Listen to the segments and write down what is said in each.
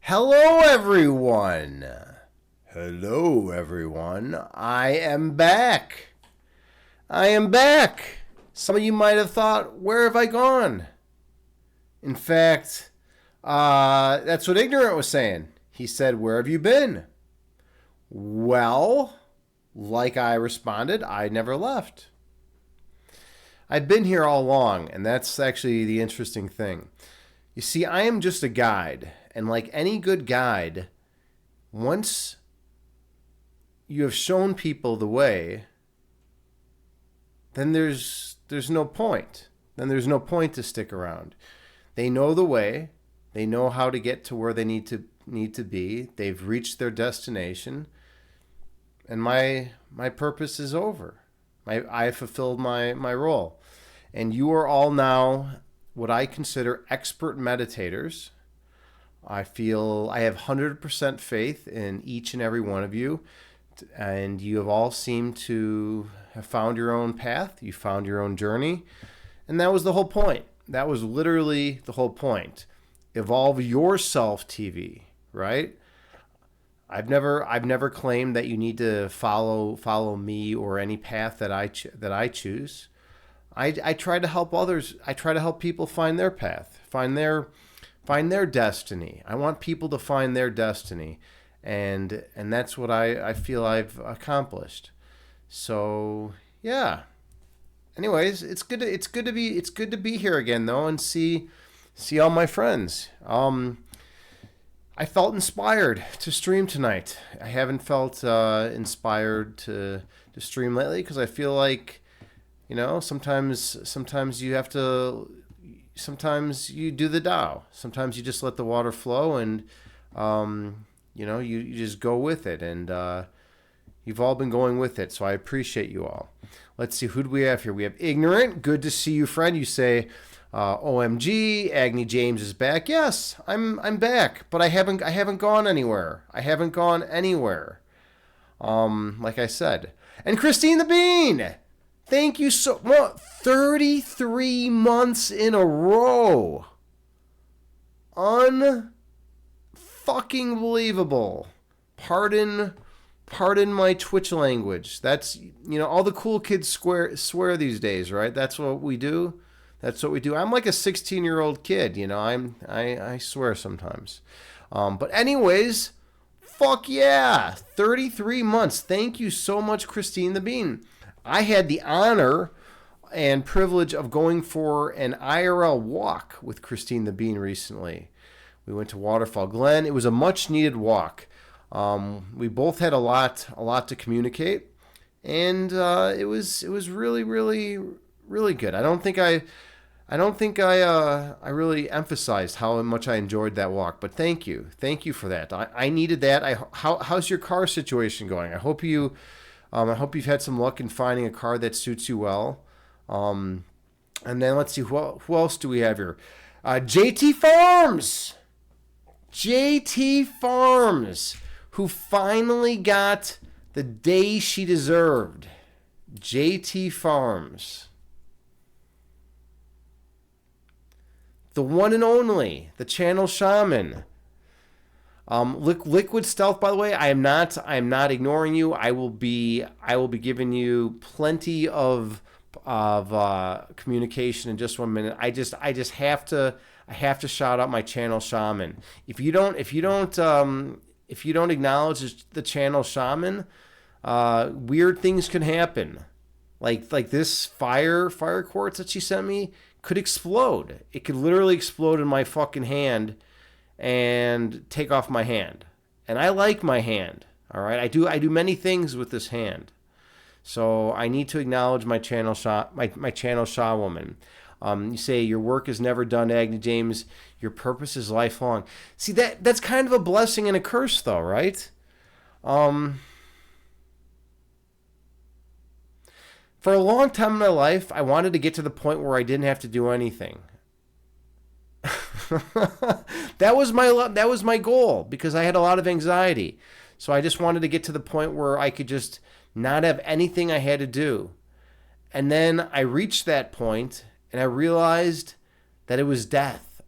Hello, everyone. Hello, everyone. I am back. I am back. Some of you might have thought, where have I gone? In fact, that's what Ignorant was saying. He said, where have you been? Well, like I responded, I never left. I'd been here all along, and that's actually the interesting thing. You see, I am just a guide, and like any good guide, once you have shown people the way, then there's no point. Then there's no point to stick around. They know the way. They know how to get to where they need to be. They've reached their destination, and my purpose is over. I fulfilled my role, and you are all now what I consider expert meditators. I feel I have 100% faith in each and every one of you, and you have all seemed to have found your own path. You found your own journey, and that was the whole point. That was literally the whole point. Evolve yourself, TV, right? I've never claimed that you need to follow me or any path that I choose. I try to help others. I try to help people find their path, find their destiny. I want people to find their destiny, and that's what I feel I've accomplished. So yeah. Anyways, it's good to be here again though, and see all my friends. I felt inspired to stream tonight. I haven't felt inspired to stream lately because I feel like, sometimes you have to, sometimes you do the Tao. Sometimes you just let the water flow, and you just go with it, and you've all been going with it. So I appreciate you all. Let's see, who do we have here? We have Ignorant. Good to see you, friend. You say, OMG, Agni James is back. Yes, I'm back, but I haven't gone anywhere. Like I said. And Christine the Bean, thank you so much. 33 months in a row. Unfucking believable. Pardon my Twitch language. That's, all the cool kids swear these days, right? That's what we do. I'm like a 16-year-old kid, I swear sometimes. But anyways, fuck yeah. 33 months. Thank you so much, Christine the Bean. I had the honor and privilege of going for an IRL walk with Christine the Bean recently. We went to Waterfall Glen. It was a much needed walk. We both had a lot to communicate, and it was really, really, really good. I don't think I really emphasized how much I enjoyed that walk, but thank you for that. I needed that. How's your car situation going? I hope you've had some luck in finding a car that suits you well. And then let's see, who else do we have here? JT Farms, who finally got the day she deserved. JT Farms. The one and only, the channel shaman. Liquid Stealth, by the way, I am not ignoring you. I will be giving you plenty of communication in just 1 minute. I just have to shout out my channel shaman. If you don't acknowledge the channel shaman, weird things can happen. Like this fire quartz that she sent me could explode. It could literally explode in my fucking hand and take off my hand. And I like my hand. All right, I do many things with this hand. So I need to acknowledge my channel my channel Shaw woman. You say your work is never done, Agni James. Your purpose is lifelong. See, that's kind of a blessing and a curse, though, right? For a long time in my life, I wanted to get to the point where I didn't have to do anything. That was my goal, because I had a lot of anxiety. So I just wanted to get to the point where I could just not have anything I had to do. And then I reached that point, and I realized that it was death.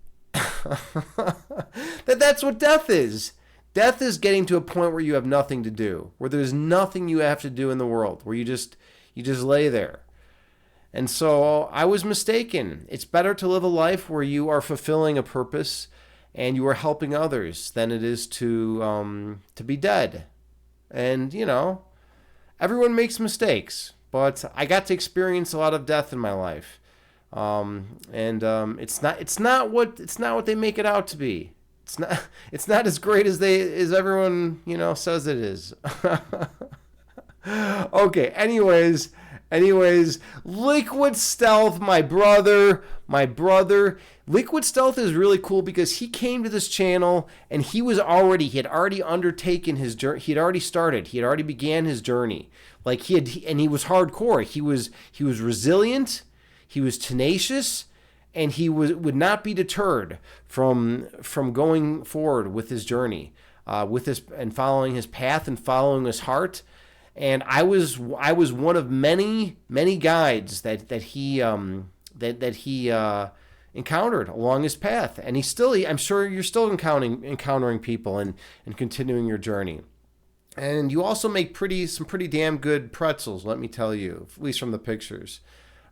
That's what death is. Death is getting to a point where you have nothing to do, where there's nothing you have to do in the world, where you just lay there. And so I was mistaken. It's better to live a life where you are fulfilling a purpose and you are helping others than it is to be dead. And everyone makes mistakes, but I got to experience a lot of death in my life. And it's not what they make it out to be. It's not as great as everyone says it is. Okay. Anyways, Liquid Stealth, my brother. Liquid Stealth is really cool because he came to this channel and he had already undertaken his journey. He had already began his journey. Like he was hardcore. He was resilient. He was tenacious, and he would not be deterred from going forward with his journey, and following his path and following his heart. And I was one of many guides that he encountered along his path, and I'm sure you're still encountering people and continuing your journey. And you also make some pretty damn good pretzels, let me tell you, at least from the pictures.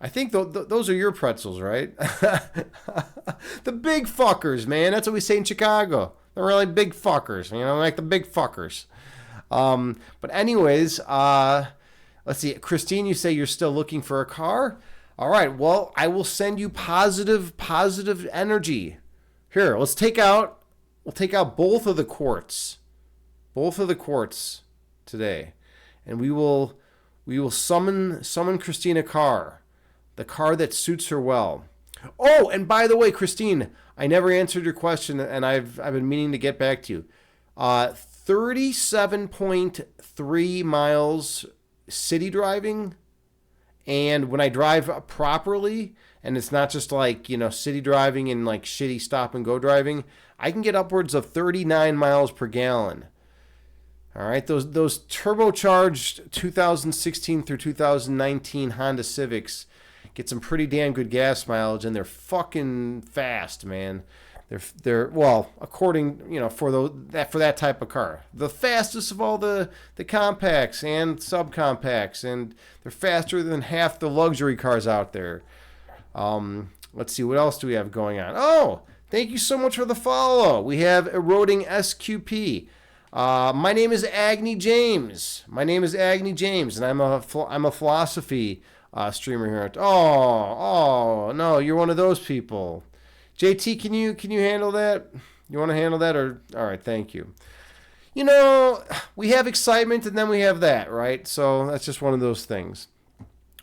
I think those are your pretzels, right? The big fuckers, man. That's what we say in Chicago. They're really big fuckers, like the big fuckers. But anyways, let's see. Christine, you say you're still looking for a car? All right. Well, I will send you positive energy. Here, we'll take out both of the quartz today, and we will summon Christine a car. The car that suits her well. Oh, and by the way, Christine, I never answered your question, and I've been meaning to get back to you. 37.3 miles city driving, and when I drive properly, and it's not just like city driving and like shitty stop and go driving, I can get upwards of 39 miles per gallon. All right, those turbocharged 2016 through 2019 Honda Civics get some pretty damn good gas mileage, and they're fucking fast, man. They're well, according for that type of car, the fastest of all the compacts and subcompacts, and they're faster than half the luxury cars out there. Let's see, what else do we have going on? Oh, thank you so much for the follow. We have Eroding SQP. My name is Agni James. And I'm a philosophy streamer here. Oh no, you're one of those people. JT, can you handle that? You want to handle that, or all right? Thank you. We have excitement, and then we have that, right? So that's just one of those things.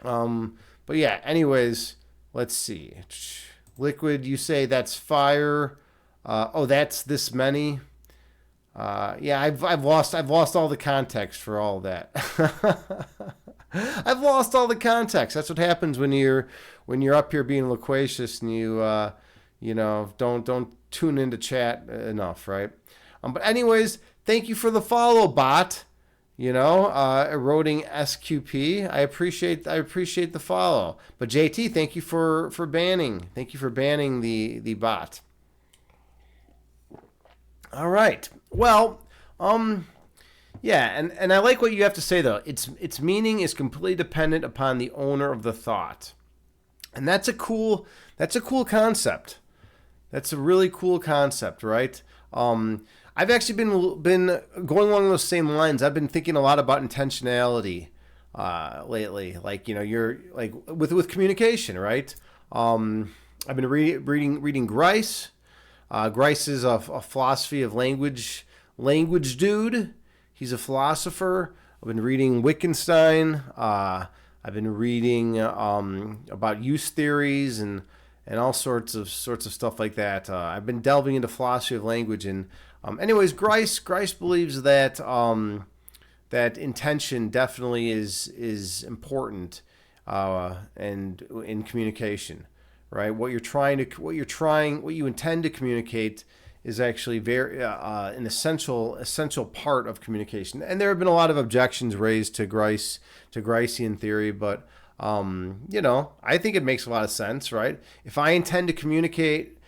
But yeah. Anyways, let's see. Liquid, you say that's fire. That's this many. Yeah, I've lost all the context for all of that. I've lost all the context. That's what happens when you're up here being loquacious and you don't tune into chat enough, right? But anyways, thank you for the follow, bot. Eroding SQP. I appreciate the follow. But JT, thank you for banning. Thank you for banning the bot. All right. Well, yeah, and I like what you have to say though. Its meaning is completely dependent upon the owner of the thought, and that's a cool concept. That's a really cool concept, right? I've actually been going along those same lines. I've been thinking a lot about intentionality lately. Like you're like with communication, right? I've been reading Grice. Grice is a philosophy of language dude. He's a philosopher. I've been reading Wittgenstein. I've been reading about use theories and all sorts of stuff like that. I've been delving into philosophy of language, and anyways, Grice believes that that intention definitely is important and in communication, right? What you intend to communicate is actually very an essential part of communication. And there have been a lot of objections raised to Gricean theory, but I think it makes a lot of sense, right? If I intend to communicate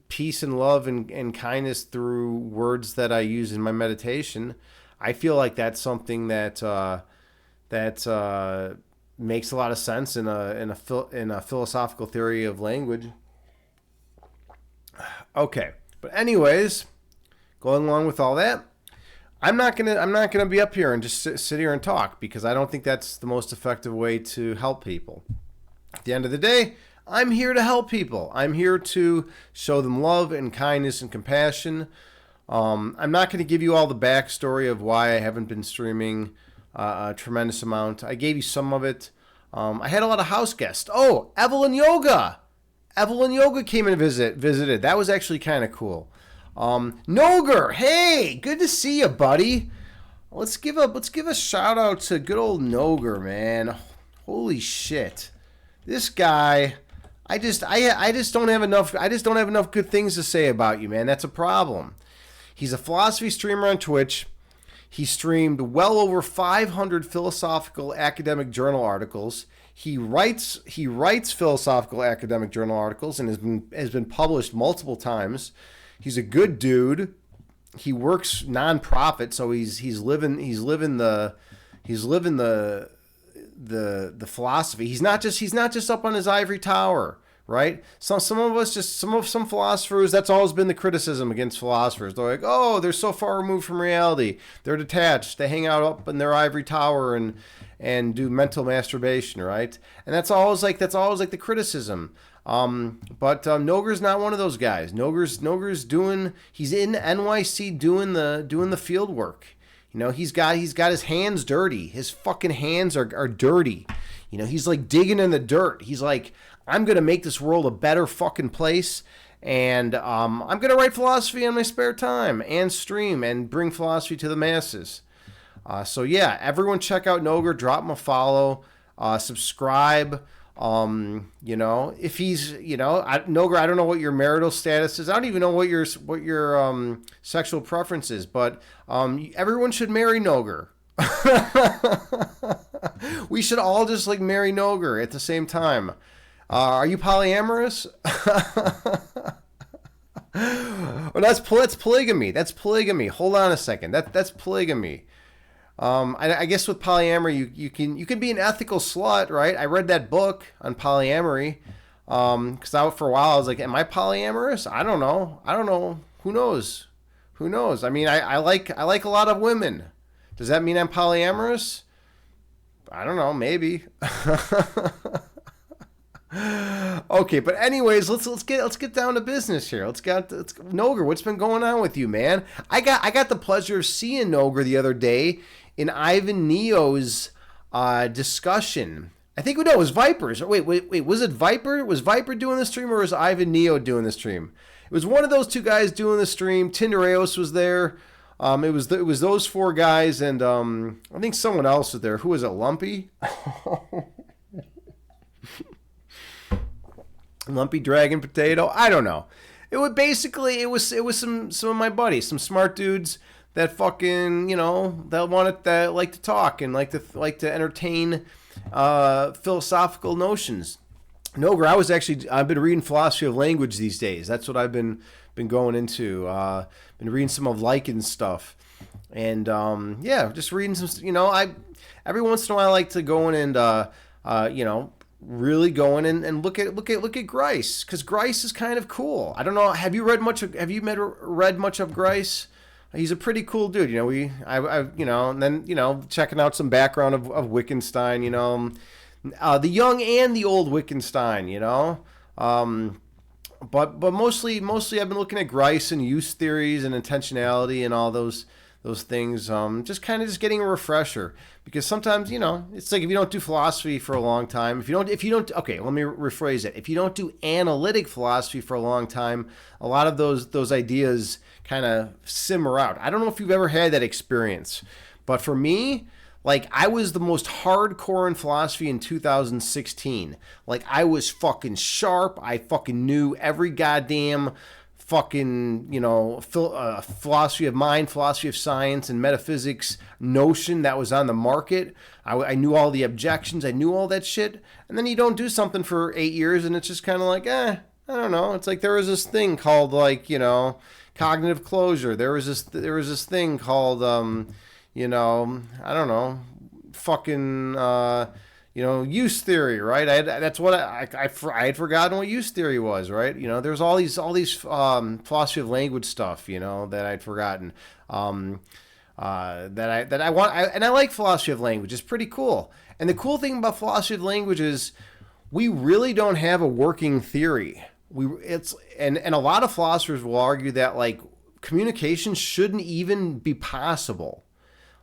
peace and love and kindness through words that I use in my meditation, I feel like that's something that makes a lot of sense in a philosophical theory of language. Okay, but anyways, going along with all that, I'm not gonna be up here and just sit here and talk, because I don't think that's the most effective way to help people. At the end of the day, I'm here to help people. I'm here to show them love and kindness and compassion. I'm not going to give you all the backstory of why I haven't been streaming a tremendous amount. I gave you some of it. I had a lot of house guests. Oh, Evelyn Yoga. Evelyn Yoga came and visited. That was actually kind of cool. Noger, hey, good to see you, buddy. Let's give a shout out to good old Noger, man. Holy shit. This guy, I just don't have enough good things to say about you, man. That's a problem. He's a philosophy streamer on Twitch. He streamed well over 500 philosophical academic journal articles. He writes philosophical academic journal articles and has been published multiple times. He's a good dude. He works nonprofit, so he's living the philosophy. He's not just up on his ivory tower, right? Some philosophers, that's always been the criticism against philosophers. They're like, oh, they're so far removed from reality. They're detached. They hang out up in their ivory tower and do mental masturbation, right? And that's always like the criticism. But Noger's not one of those guys. Noger's he's in NYC doing the field work. You know, he's got his hands dirty. His fucking hands are dirty. You know, he's like digging in the dirt. He's like, I'm going to make this world a better fucking place. And I'm going to write philosophy in my spare time and stream and bring philosophy to the masses. So yeah, everyone check out Noger, drop him a follow, subscribe. You know, if he's, Noger, I don't know what your marital status is. I don't even know what your sexual preference is, but everyone should marry Noger. We should all just like marry Noger at the same time. Are you polyamorous? Well, that's polygamy. That's polygamy. Hold on a second. That's polygamy. I guess with polyamory, you can be an ethical slut, right? I read that book on polyamory, because for a while I was like, am I polyamorous? I don't know. Who knows? I mean, I like a lot of women. Does that mean I'm polyamorous? I don't know. Maybe. Okay, but anyways, let's get down to business here. Noger, what's been going on with you, man? I got the pleasure of seeing Noger the other day in Ivan Neo's discussion. I think it was Vipers. Wait, was it Viper? Was Viper doing the stream, or was Ivan Neo doing the stream? It was one of those two guys doing the stream. Tindereos was there. It was those four guys, and I think someone else was there. Who was it? Lumpy? Lumpy Dragon Potato? I don't know. It was some of my buddies, some smart dudes that fucking, that like to talk and like to entertain philosophical notions. Noger, I've been reading philosophy of language these days. That's what I've been going into. Been reading some of Lycan's stuff, and just reading some. Every once in a while I like to go in and really go in and look at Grice, because Grice is kind of cool. I don't know. Have you read much of Grice? He's a pretty cool dude. And then checking out some background of Wittgenstein. The young and the old Wittgenstein. But mostly I've been looking at Grice and use theories and intentionality and all those things. Just getting a refresher, because sometimes it's like if you don't do philosophy for a long time, okay, let me rephrase it. If you don't do analytic philosophy for a long time, a lot of those ideas kind of simmer out. I don't know if you've ever had that experience, but for me, like, I was the most hardcore in philosophy in 2016. Like, I was fucking sharp. I fucking knew every goddamn fucking, philosophy of mind, philosophy of science, and metaphysics notion that was on the market. I knew all the objections. I knew all that shit. And then you don't do something for 8 years, and it's just kind of like, I I don't know. It's like there was this thing called like, cognitive closure. There was this thing called I don't know, fucking use theory, right? That's what I had forgotten what use theory was, right? There's all these philosophy of language stuff, that I'd forgotten. That I want, and I like philosophy of language. It's pretty cool. And the cool thing about philosophy of language is we really don't have a working theory. And a lot of philosophers will argue that like communication shouldn't even be possible,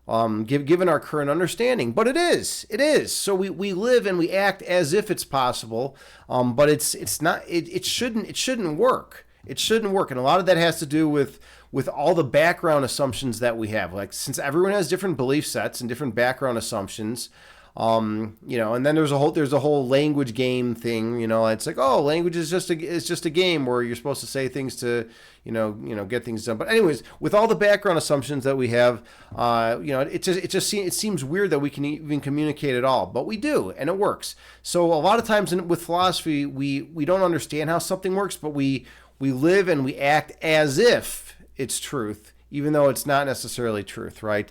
given our current understanding. But it is. So we live and we act as if it's possible, but it's not. It shouldn't work. It shouldn't work, and a lot of that has to do with all the background assumptions that we have. Like, since everyone has different belief sets and different background assumptions, and then there's a whole language game thing. It's like, oh, language is just a game where you're supposed to say things to get things done. But anyways, with all the background assumptions that we have, it seems weird that we can even communicate at all, but we do, and it works. So a lot of times with philosophy, we don't understand how something works, but we live and we act as if it's truth, even though it's not necessarily truth, right?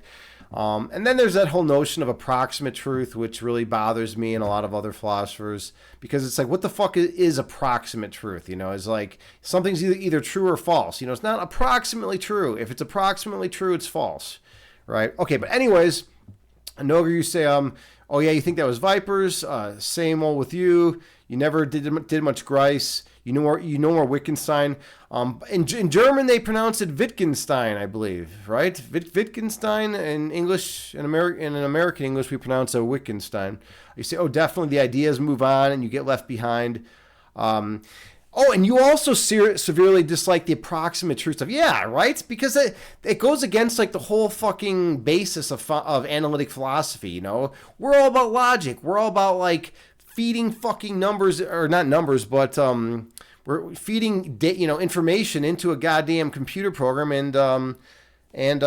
And then there's that whole notion of approximate truth, which really bothers me and a lot of other philosophers, because it's like, what the fuck is approximate truth? It's like something's either true or false. It's not approximately true. If it's approximately true, it's false, right? Okay, but anyways, Noger, you say, oh yeah, you think that was Vipers? Same old with you. You never did much Grice. You know more Wittgenstein. In German, they pronounce it Wittgenstein, I believe, right? Wittgenstein in English, in American English, we pronounce it Wittgenstein. You say, oh, definitely the ideas move on and you get left behind. And you also severely dislike the approximate truth stuff. Yeah, right? Because it goes against like the whole fucking basis of analytic philosophy, We're all about logic. We're all about like feeding fucking numbers, or not numbers, but we're feeding information into a goddamn computer program and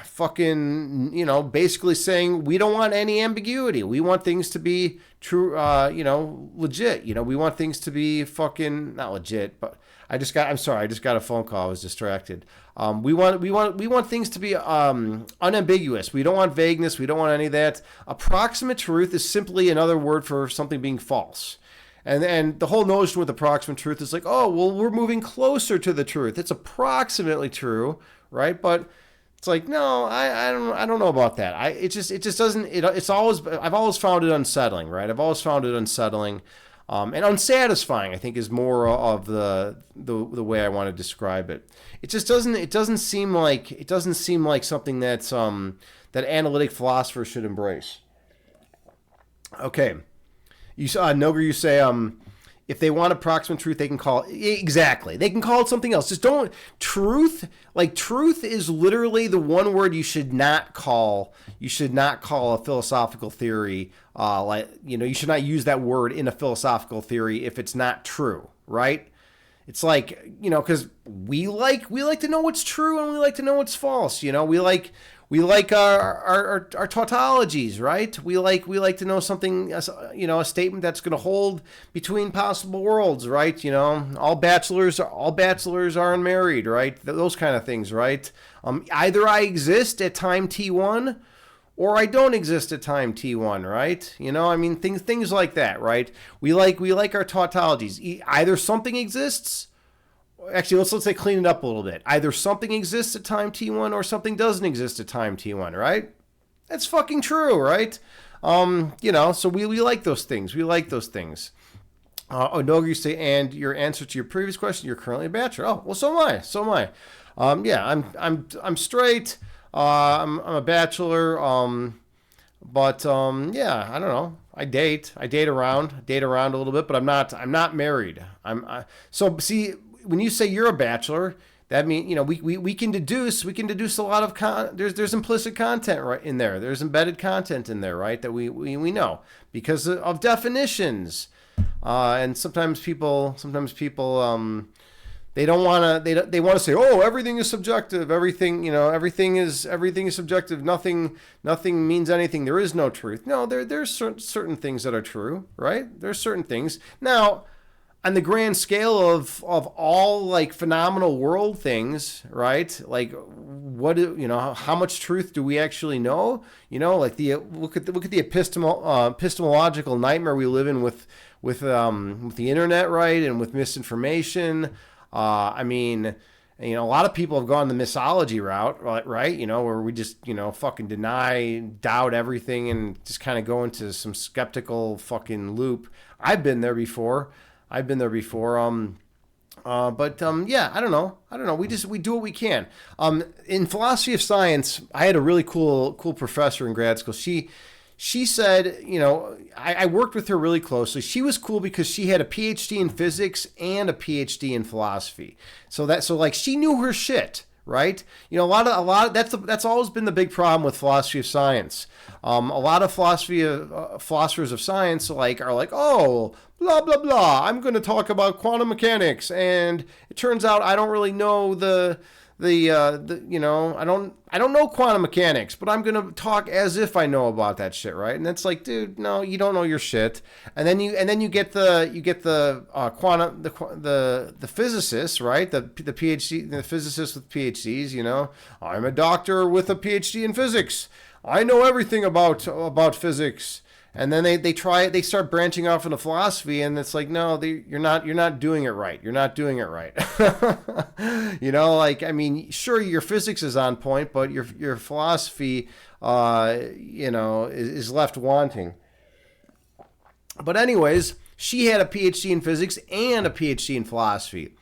fucking basically saying we don't want any ambiguity. We want things to be true, legit. We want things to be fucking not legit, but I'm sorry, I just got a phone call. I was distracted. We want things to be unambiguous. We don't want vagueness. We don't want any of that. Approximate truth is simply another word for something being false. And the whole notion with approximate truth is like, oh, well, we're moving closer to the truth. It's approximately true, right? But it's like, no, I don't know about that. It just doesn't. I've always found it unsettling, right? I've always found it unsettling. And unsatisfying, I think, is more of the way I want to describe it. It just doesn't seem like something that's that analytic philosophers should embrace. Okay, Noger, you say if they want approximate truth, they can call it exactly. They can call it something else. Just don't truth. Like truth is literally the one word you should not call. You should not call a philosophical theory. You should not use that word in a philosophical theory if it's not true, right? It's like, because we like to know what's true and we like to know what's false. We like our tautologies, right? We like to know something, a statement that's going to hold between possible worlds, right? All bachelors are unmarried, right? Those kind of things, right? Either I exist at time T1 or I don't exist at time T1, right? Things like that, right? We like our tautologies. Either something exists. Actually, let's say clean it up a little bit. Either something exists at time T1 or something doesn't exist at time T1, right? That's fucking true, right? So we like those things. We like those things. Noger, you say, and your answer to your previous question, you're currently a bachelor. Oh, well, so am I. I'm straight. I'm a bachelor. But yeah, I don't know. I date around a little bit, but I'm not married. So see, when you say you're a bachelor, that means we can deduce a lot of there's implicit content right in there. There's embedded content in there, right? That we know because of definitions. And sometimes people they don't want to. They want to say, "Oh, everything is subjective. Everything is subjective. Nothing means anything. There is no truth." No, there's certain things that are true, right? There's certain things. Now, on the grand scale of all like phenomenal world things, right? Like what how much truth do we actually know? Like the look at the epistemological nightmare we live in with the internet, right, and with misinformation. I mean, a lot of people have gone the mythology route, right? Where we just, fucking deny, doubt everything and just kind of go into some skeptical fucking loop. I've been there before. Yeah, I don't know. We do what we can. In philosophy of science, I had a really cool professor in grad school. She said, I worked with her really closely. She was cool because she had a PhD in physics and a PhD in philosophy. So she knew her shit, right? A lot of that's always been the big problem with philosophy of science. A lot of philosophers of science are like, oh, blah blah blah, I'm going to talk about quantum mechanics, and it turns out I don't really know I don't know quantum mechanics, but I'm gonna talk as if I know about that shit, right? And it's like, dude, no, you don't know your shit. And then you get the quantum the physicists, right? The PhD, the physicists with PhDs. I'm a doctor with a PhD in physics. I know everything about physics. And then they start branching off into philosophy, and it's like, no, you're not doing it right. You're not doing it right. Sure, your physics is on point, but your philosophy, is left wanting. But anyways, she had a PhD in physics and a PhD in philosophy.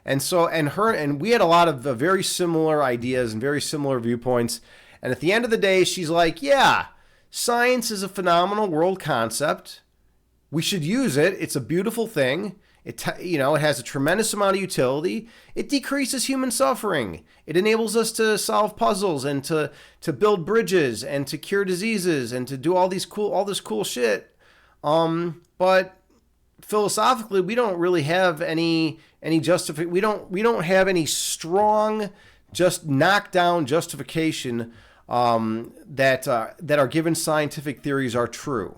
And we had a lot of very similar ideas and very similar viewpoints. And at the end of the day, she's like, yeah, science is a phenomenal world concept. We should use it. It's a beautiful thing. It has a tremendous amount of utility. It decreases human suffering. It enables us to solve puzzles and to build bridges and to cure diseases and to do all this cool shit. But philosophically, we don't really have any justification. We don't have any strong, just knockdown justification that our given scientific theories are true,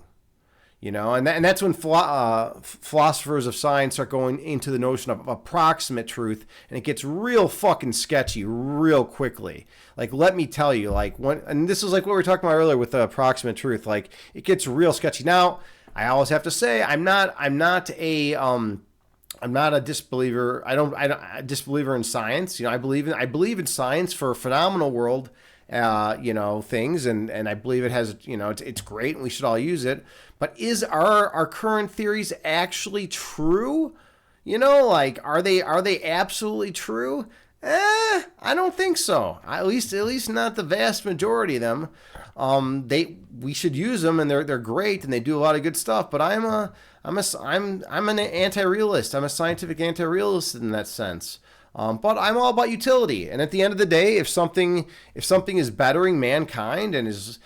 and that's when philosophers of science start going into the notion of approximate truth, and it gets real fucking sketchy real quickly. Like, let me tell you, and this is like what we were talking about earlier with the approximate truth. Like, it gets real sketchy. Now, I always have to say, I'm not a disbeliever. I'm a disbeliever in science. I believe in science for a phenomenal world. Things, and I believe it has, it's great and we should all use it. But is our current theories actually true? Are they absolutely true? I don't think so. At least not the vast majority of them. We should use them, and they're great and they do a lot of good stuff. But I'm an anti-realist. I'm a scientific anti-realist in that sense. But I'm all about utility, and at the end of the day, if something is bettering mankind and is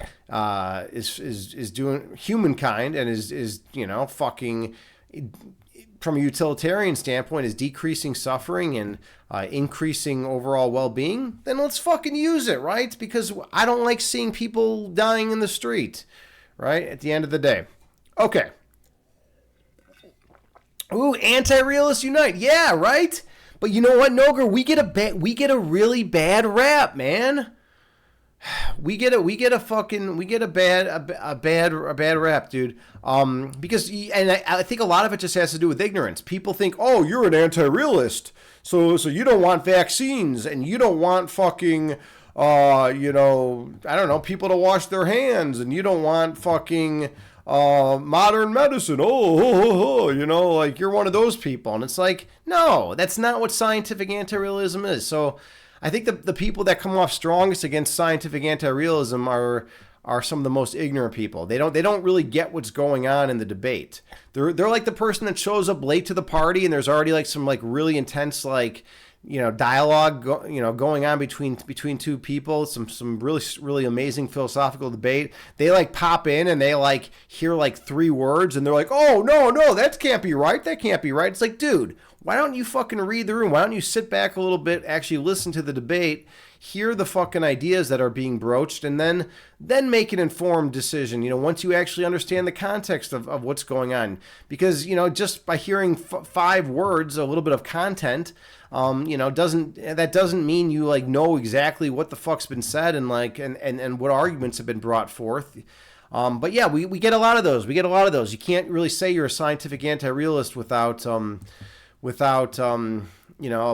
doing humankind and is fucking, from a utilitarian standpoint, is decreasing suffering and increasing overall well-being, then let's fucking use it, right? Because I don't like seeing people dying in the street, right? At the end of the day, okay. Ooh, anti-realists unite, yeah, right. But you know what, Noger? We get a really bad rap, man. We get a bad rap, dude. Because I think a lot of it just has to do with ignorance. People think, oh, you're an anti-realist, so you don't want vaccines and you don't want fucking, I don't know, people to wash their hands, and you don't want fucking modern medicine. Like you're one of those people. And it's like, no, that's not what scientific anti-realism is. So I think the people that come off strongest against scientific anti-realism are some of the most ignorant people. They don't really get what's going on in the debate. They're like the person that shows up late to the party and there's already like some like really intense dialogue going on between two people, some really amazing philosophical debate. They like pop in and they like hear like three words and they're like, oh no, that can't be right. It's like, dude, Why don't you fucking read the room? Why don't you sit back a little bit, actually listen to the debate, hear the fucking ideas that are being broached, and then make an informed decision, once you actually understand the context of what's going on. Because, just by hearing 5 words, a little bit of content, doesn't mean you know exactly what the fuck's been said and and what arguments have been brought forth. But yeah, we get a lot of those. You can't really say you're a scientific anti-realist without a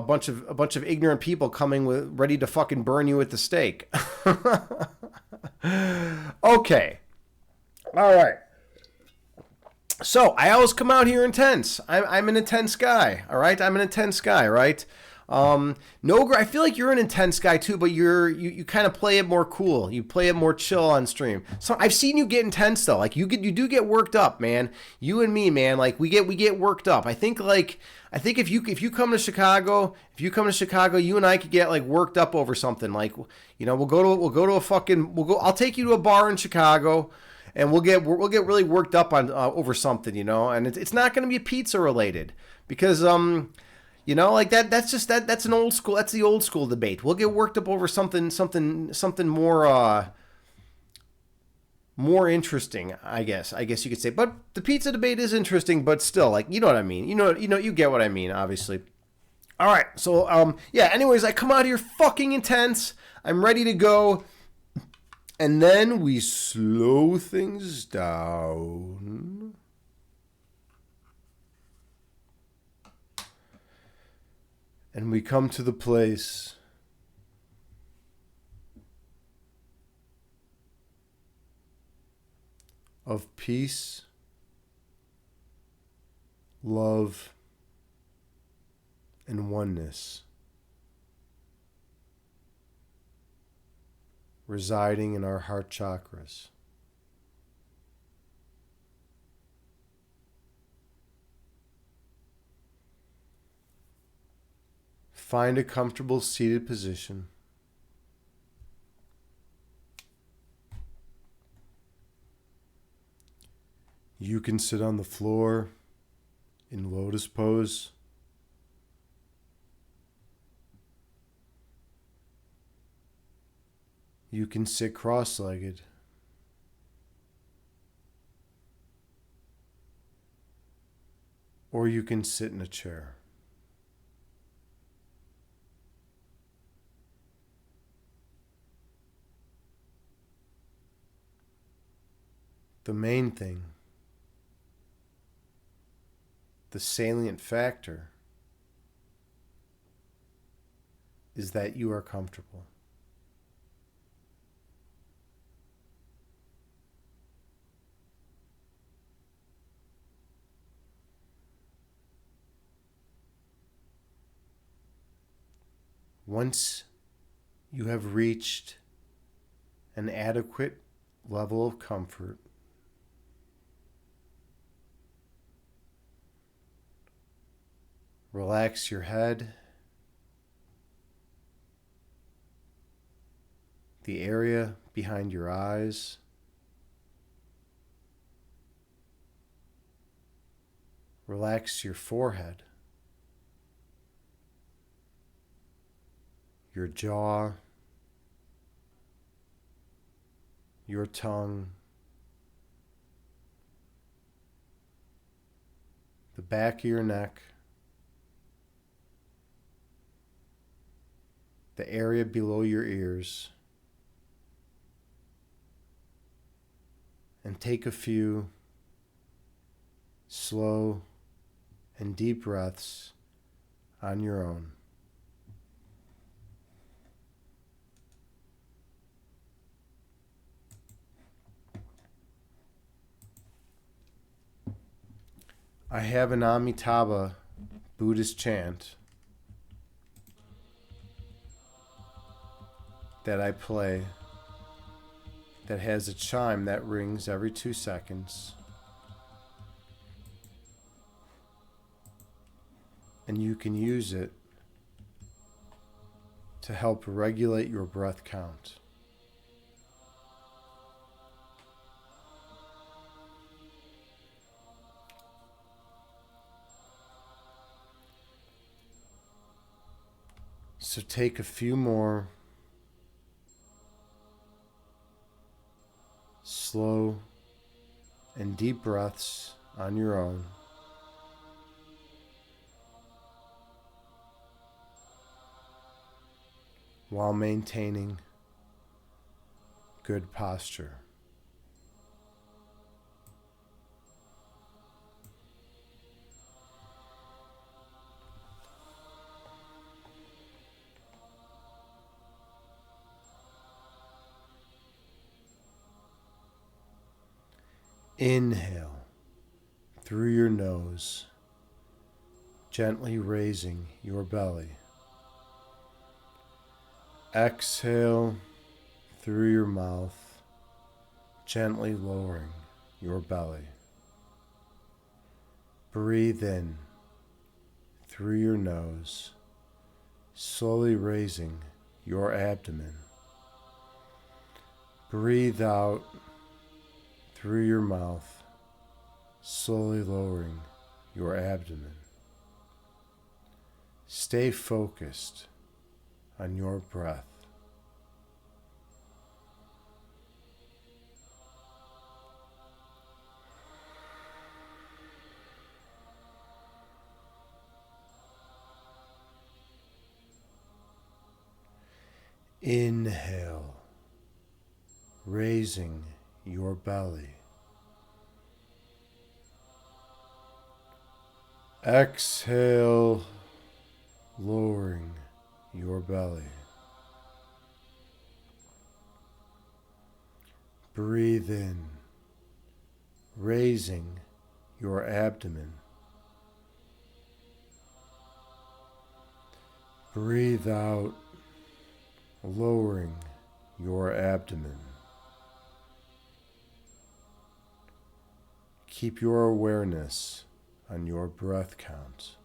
bunch of ignorant people coming ready to fucking burn you at the stake. Okay. All right. So I always come out here intense. I'm an intense guy. All right. I'm an intense guy. Right. No, I feel like you're an intense guy too, but you kind of play it more cool. You play it more chill on stream. So I've seen you get intense though. Like you do get worked up, man. You and me, man. Like we get worked up. I think if you come to Chicago, you and I could get worked up over something. We'll go to a fucking I'll take you to a bar in Chicago. And we'll get really worked up on over something, and it's not going to be pizza related because that's an old school. That's the old school debate. We'll get worked up over something more interesting, I guess you could say. But the pizza debate is interesting, but still, you know what I mean. You get what I mean, obviously. All right, so yeah. Anyways, I come out here fucking intense. I'm ready to go. And then we slow things down. And we come to the place of peace, love, and oneness, residing in our heart chakras. Find a comfortable seated position. You can sit on the floor in lotus pose. You can sit cross-legged. Or you can sit in a chair. The main thing, the salient factor, is that you are comfortable. Once you have reached an adequate level of comfort, relax your head, the area behind your eyes, relax your forehead, your jaw, your tongue, the back of your neck, the area below your ears, and take a few slow and deep breaths on your own. I have an Amitabha Buddhist chant that I play that has a chime that rings every 2 seconds. And you can use it to help regulate your breath count. So take a few more slow and deep breaths on your own. While maintaining good posture. Inhale through your nose, gently raising your belly. Exhale through your mouth, gently lowering your belly. Breathe in through your nose, slowly raising your abdomen. Breathe out through your mouth, slowly lowering your abdomen. Stay focused on your breath. Inhale, raising your belly. Exhale, lowering your belly. Breathe in, raising your abdomen. Breathe out, lowering your abdomen. Keep your awareness on your breath count.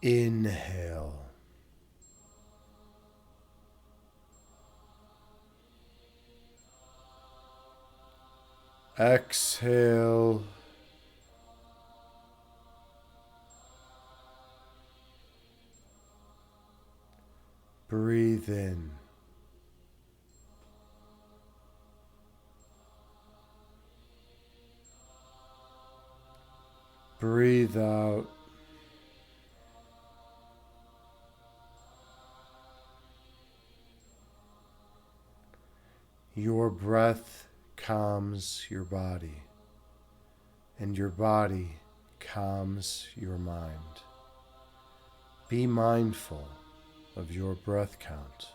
Inhale. Exhale. Breathe in. Breathe out. Your breath calms your body, and your body calms your mind. Be mindful of your breath count.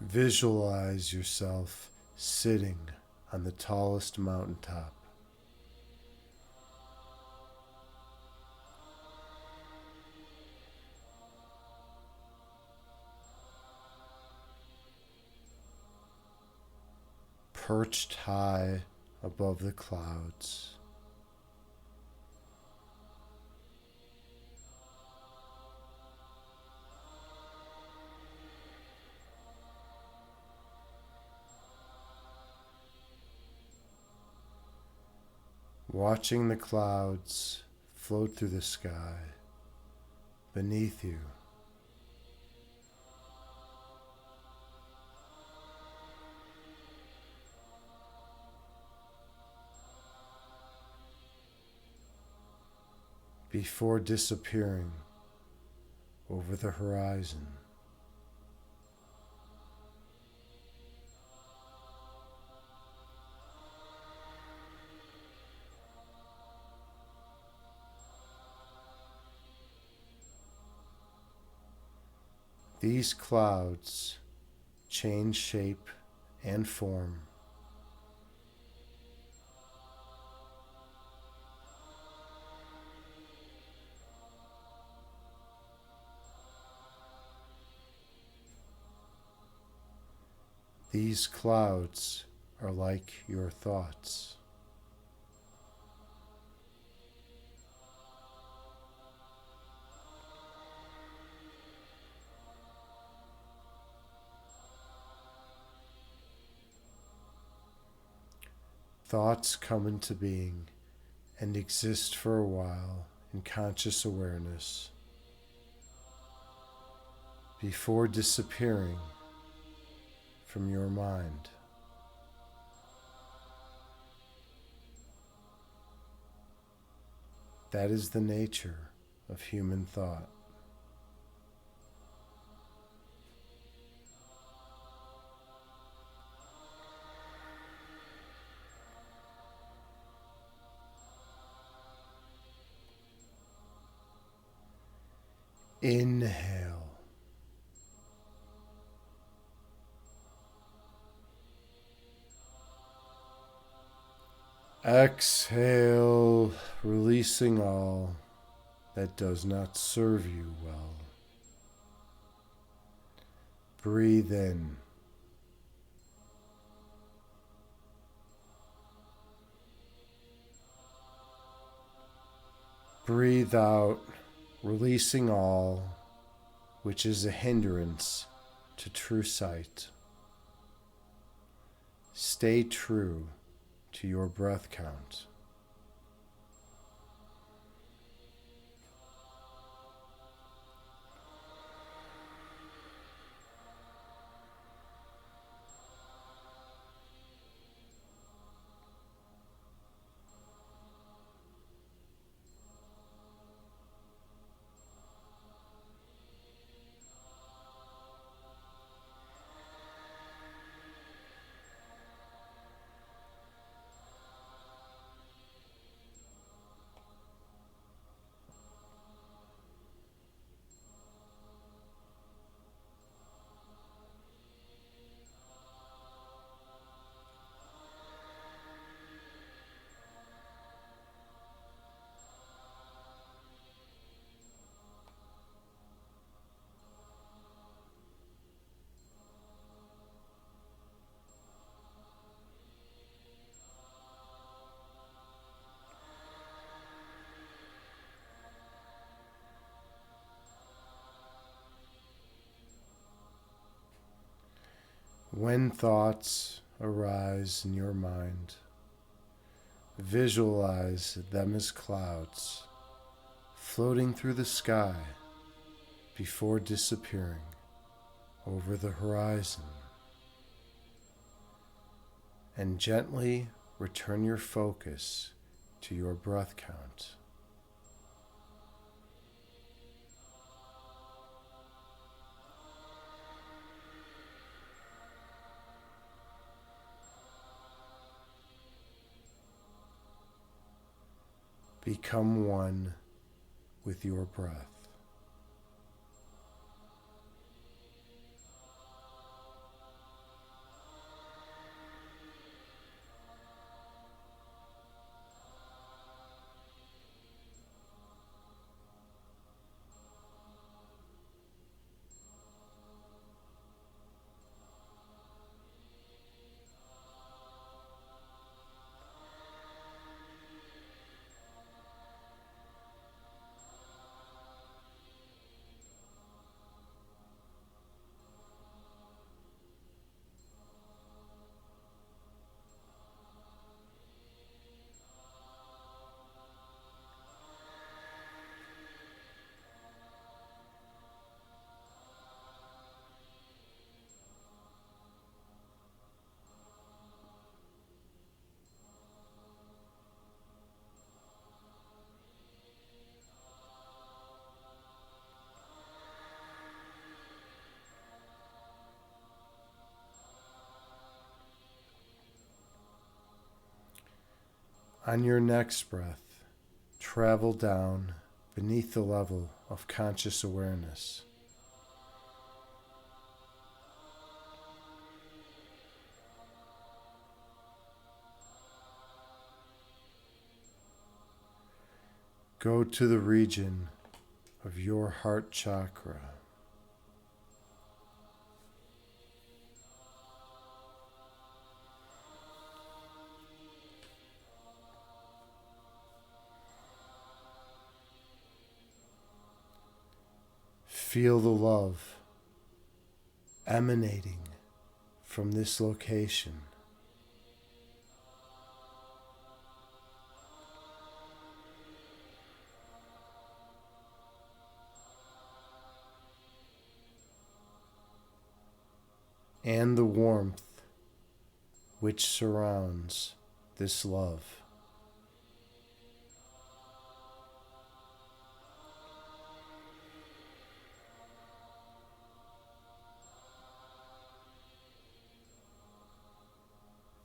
Visualize yourself sitting on the tallest mountaintop. Perched high above the clouds. watching the clouds float through the sky beneath you. Before disappearing over the horizon. These clouds change shape and form. These clouds are like your thoughts. Thoughts come into being and exist for a while in conscious awareness before disappearing from your mind. That is the nature of human thought. Inhale. Exhale, releasing all that does not serve you well. Breathe in. Breathe out, releasing all which is a hindrance to true sight. Stay true to your breath count. When thoughts arise in your mind, visualize them as clouds floating through the sky before disappearing over the horizon. And gently return your focus to your breath count. Become one with your breath. On your next breath, travel down beneath the level of conscious awareness. Go to the region of your heart chakra. Feel the love emanating from this location. And the warmth which surrounds this love.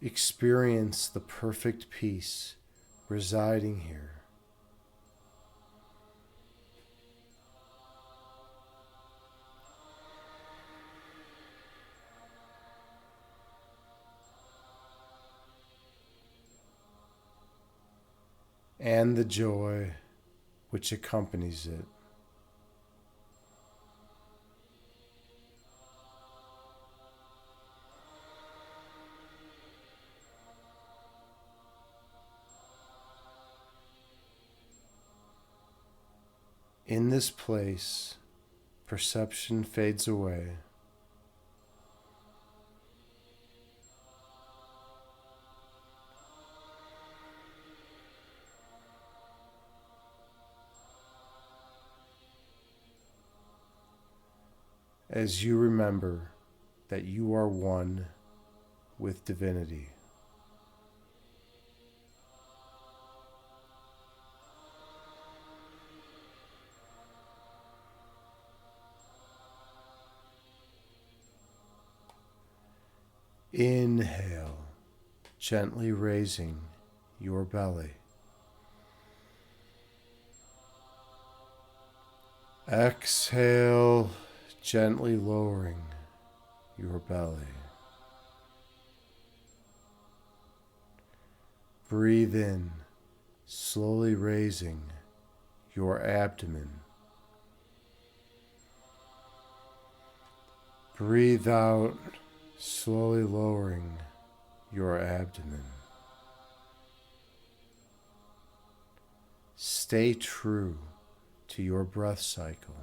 Experience the perfect peace residing here. And the joy which accompanies it. In this place, perception fades away. As you remember that you are one with divinity. Inhale, gently raising your belly. Exhale, gently lowering your belly. Breathe in, slowly raising your abdomen. Breathe out, slowly lowering your abdomen. Stay true to your breath cycle.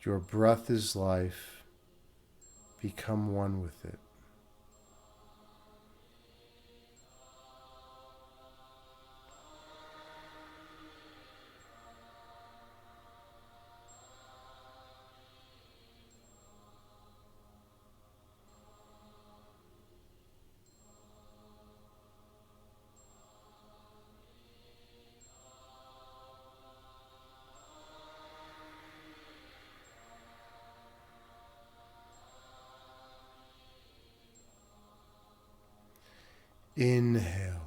Your breath is life. Become one with it. Inhale.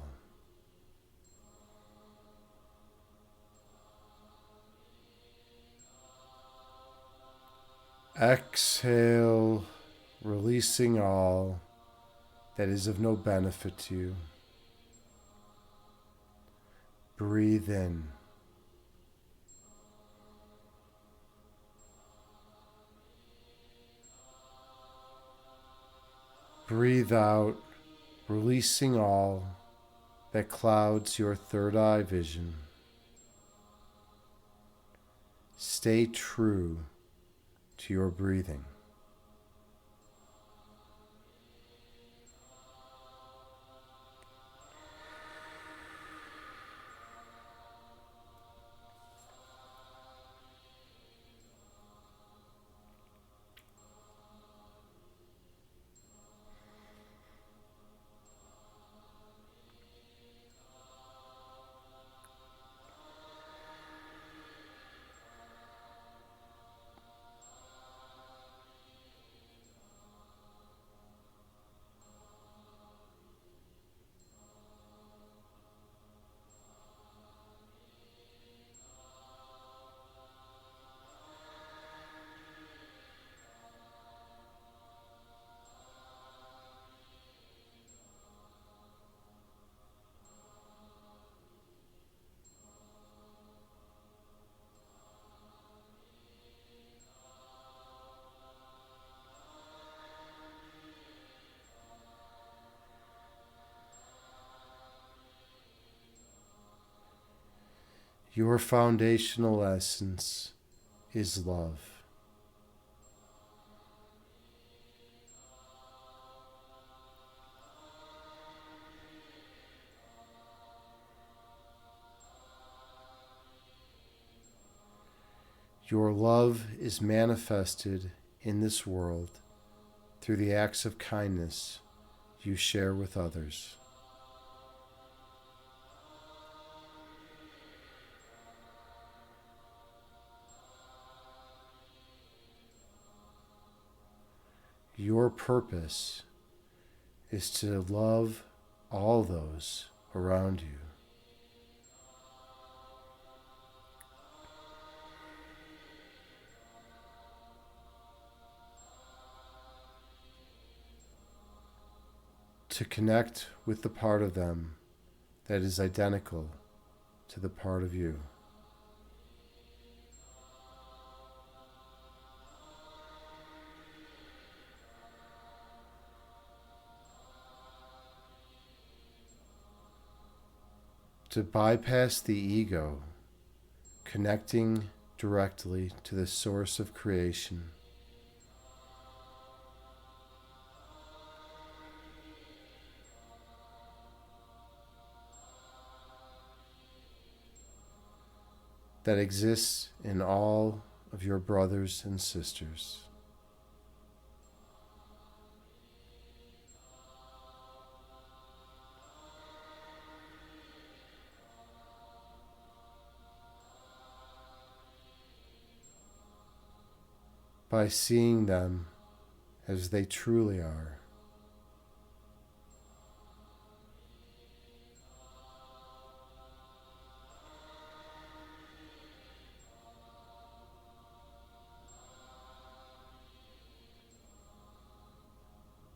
Exhale, releasing all that is of no benefit to you. Breathe in. Breathe out, releasing all that clouds your third eye vision. Stay true to your breathing. Your foundational essence is love. Your love is manifested in this world through the acts of kindness you share with others. Your purpose is to love all those around you. To connect with the part of them that is identical to the part of you. To bypass the ego, connecting directly to the source of creation. That exists in all of your brothers and sisters. By seeing them as they truly are.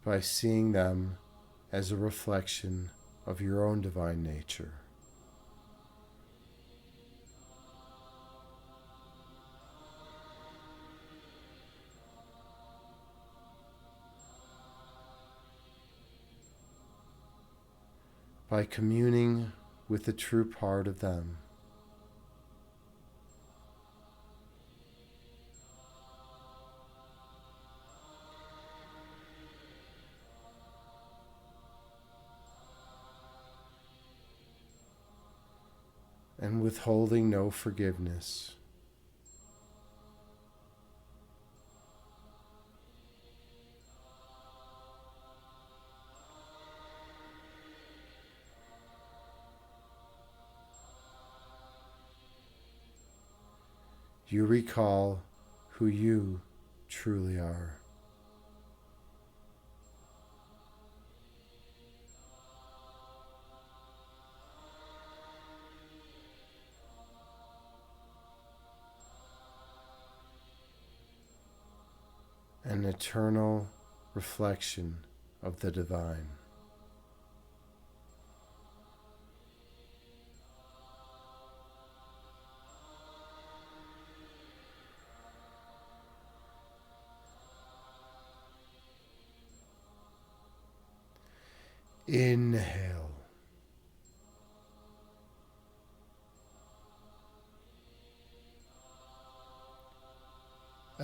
By seeing them as a reflection of your own divine nature. By communing with the true part of them. And withholding no forgiveness. You recall who you truly are. An eternal reflection of the divine. Inhale.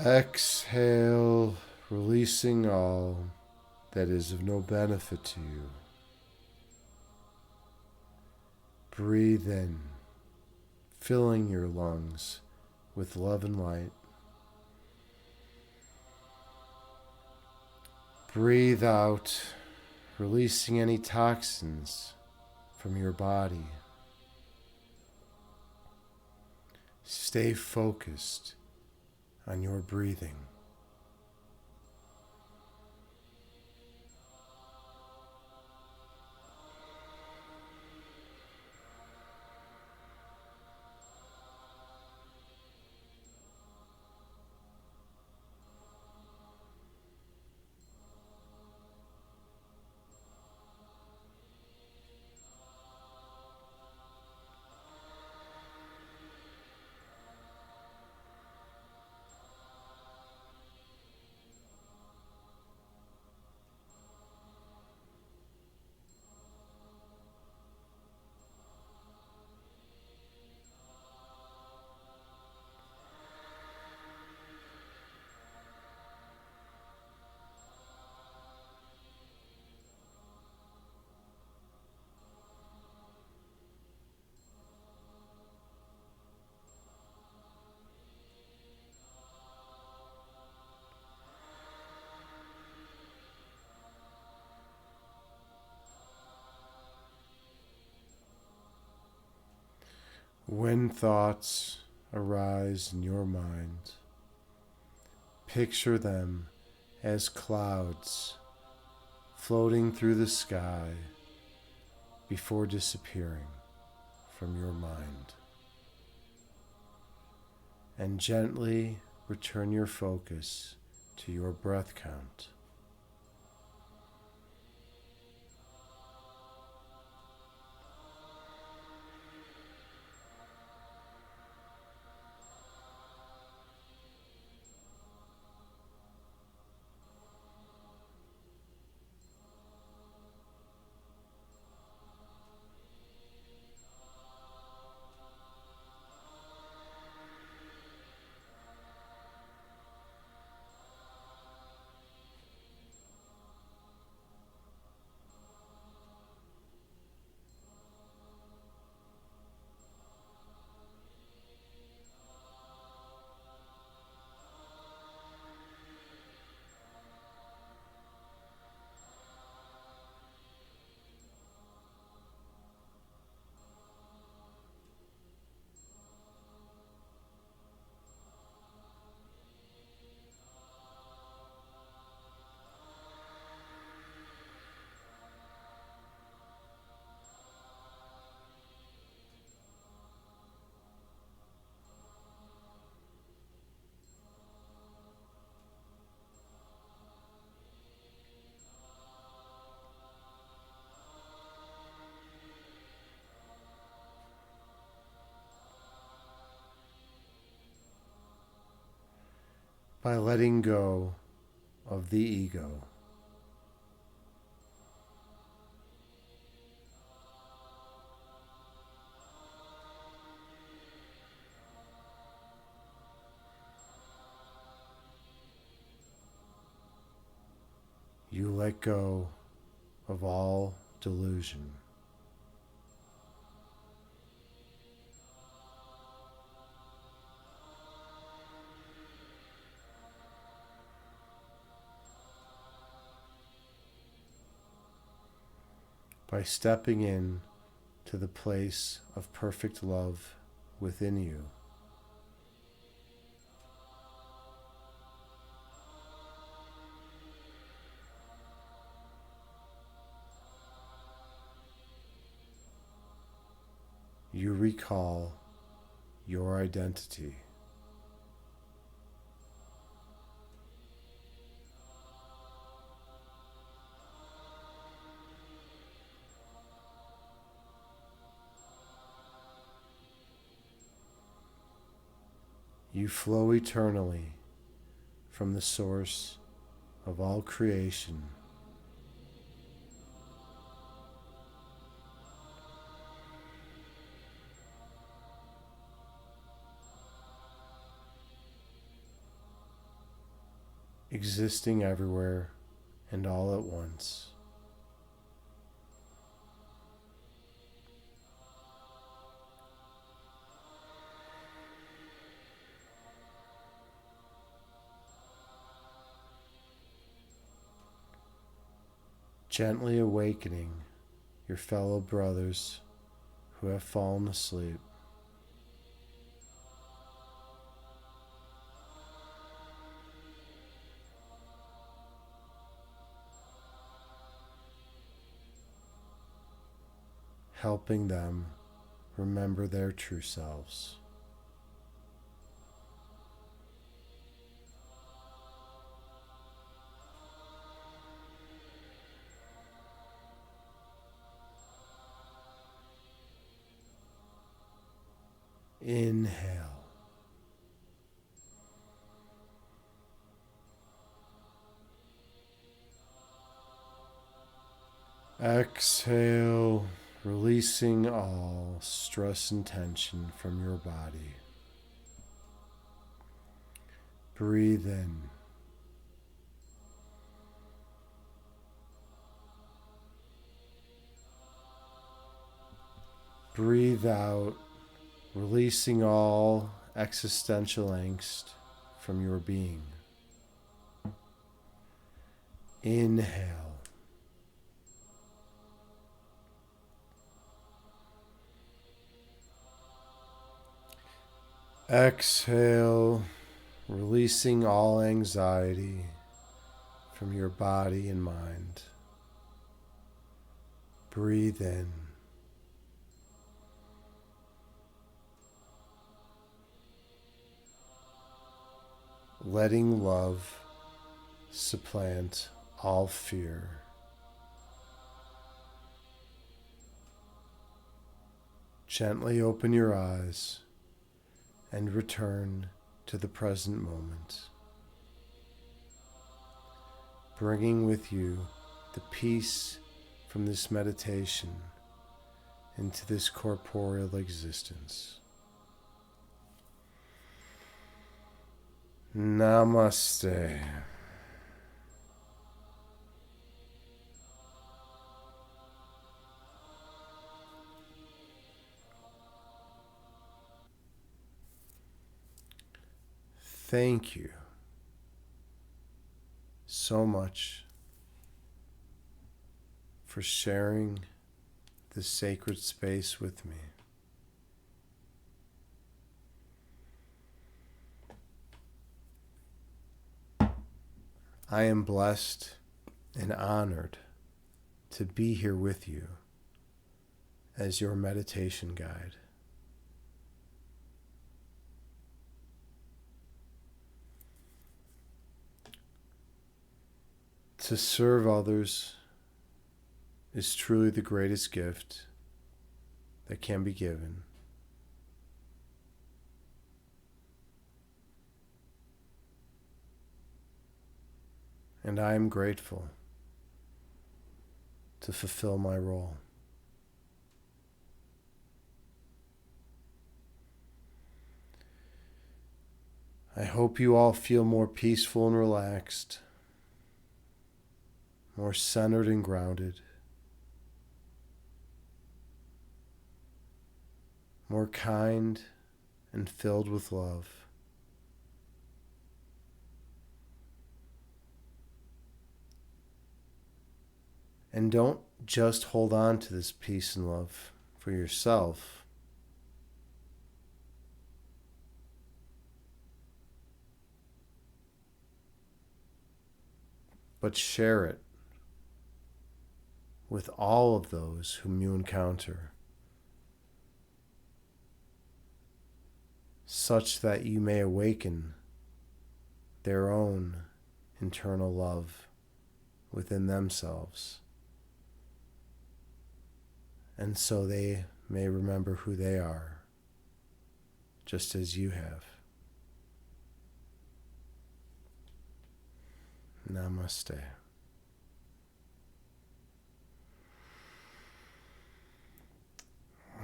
Exhale, releasing all that is of no benefit to you. Breathe in, filling your lungs with love and light. Breathe out, releasing any toxins from your body. Stay focused on your breathing. When thoughts arise in your mind, picture them as clouds floating through the sky before disappearing from your mind. And gently return your focus to your breath count. By letting go of the ego, you let go of all delusion. By stepping in to the place of perfect love within you, you recall your identity. You flow eternally from the source of all creation, existing everywhere and all at once. Gently awakening your fellow brothers who have fallen asleep. Helping them remember their true selves. Inhale. Exhale, releasing all stress and tension from your body. Breathe in. Breathe out, releasing all existential angst from your being. Inhale. Exhale, releasing all anxiety from your body and mind. Breathe in. Letting love supplant all fear. Gently open your eyes and return to the present moment, bringing with you the peace from this meditation into this corporeal existence. Namaste. Thank you so much for sharing this sacred space with me. I am blessed and honored to be here with you as your meditation guide. To serve others is truly the greatest gift that can be given. And I am grateful to fulfill my role. I hope you all feel more peaceful and relaxed, more centered and grounded, more kind and filled with love. And don't just hold on to this peace and love for yourself. But share it with all of those whom you encounter, such that you may awaken their own internal love within themselves, and so they may remember who they are, just as you have. Namaste.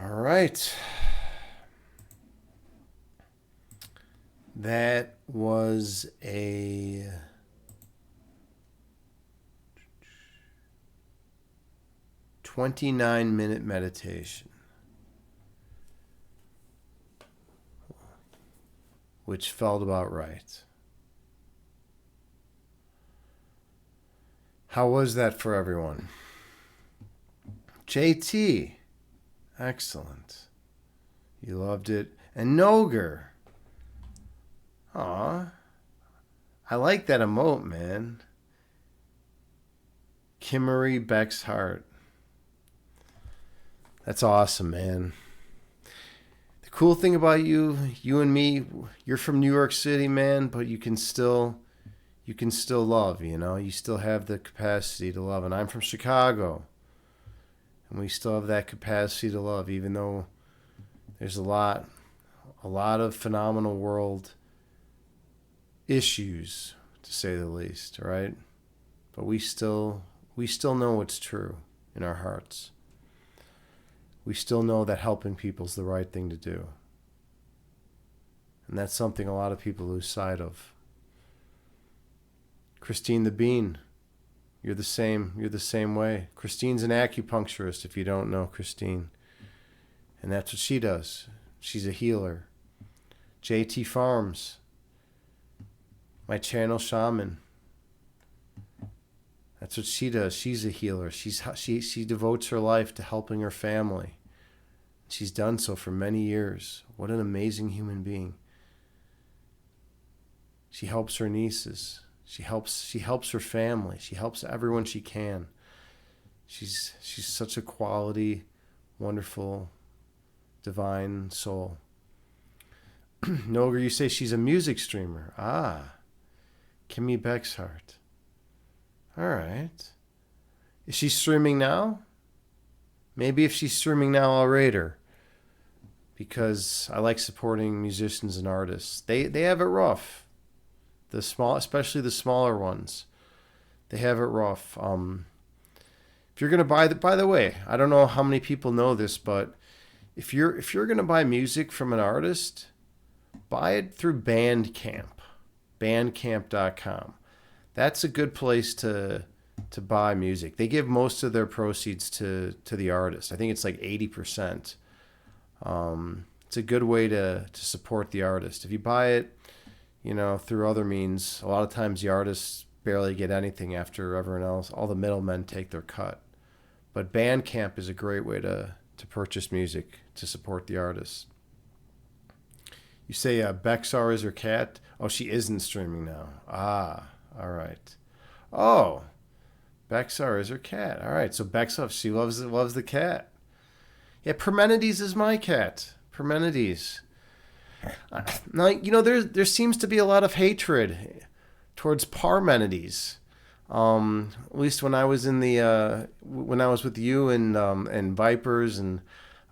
All right. That was a "29-minute meditation," which felt about right. How was that for everyone? JT, excellent. You loved it. And Noger. Aw, I like that emote, man. Kimmery Beck's heart. That's awesome, man. The cool thing about you and me, you're from New York City, man, but you can still love, you know? You still have the capacity to love. And I'm from Chicago, and we still have that capacity to love, even though there's a lot of phenomenal world issues, to say the least, right? But we still know what's true in our hearts. We still know that helping people is the right thing to do. And that's something a lot of people lose sight of. Christine the Bean, you're the same way. Christine's an acupuncturist, if you don't know Christine. And that's what she does. She's a healer. JT Farms, my channel shaman. That's what she does. She's a healer. She devotes her life to helping her family. She's done so for many years. What an amazing human being. She helps her nieces. She helps her family. She helps everyone she can. She's such a quality, wonderful, divine soul. Noger, you say she's a music streamer. Ah, Kimmy Bexhart. All right. Is she streaming now? Maybe if she's streaming now, I'll rate her. Because I like supporting musicians and artists. They have it rough. Especially the smaller ones. They have it rough. If you're gonna by the way, I don't know how many people know this, but if you're gonna buy music from an artist, buy it through Bandcamp. Bandcamp.com. That's a good place to buy music. They give most of their proceeds to the artist. I think it's like 80%. It's a good way to support the artist. If you buy it, through other means, a lot of times the artists barely get anything after everyone else. All the middlemen take their cut. But Bandcamp is a great way to purchase music to support the artist. You say Bexar is her cat? Oh, she isn't streaming now. Ah, all right. Oh, Bexar is her cat. All right, so Bexar, she loves the cat. Yeah, Parmenides is my cat. Parmenides. Now, there seems to be a lot of hatred towards Parmenides. At least when I was when I was with you and Vipers and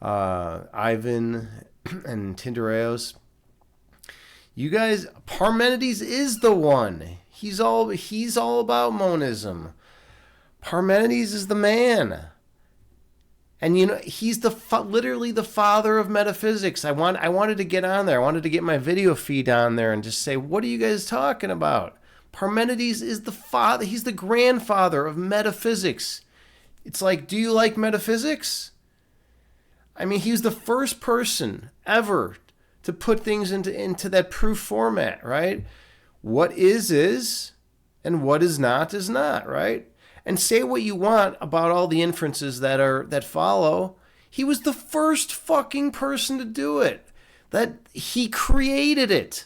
Ivan and Tindereos. You guys, Parmenides is the one. He's all about monism. Parmenides is the man. And he's literally the father of metaphysics. I wanted to get on there. I wanted to get my video feed on there and just say, what are you guys talking about? Parmenides is the father. He's the grandfather of metaphysics. It's like, do you like metaphysics? I mean, he was the first person ever to put things into that proof format, right? What is, and what is not, right? And say what you want about all the inferences that follow. He was the first fucking person to do it. That he created it.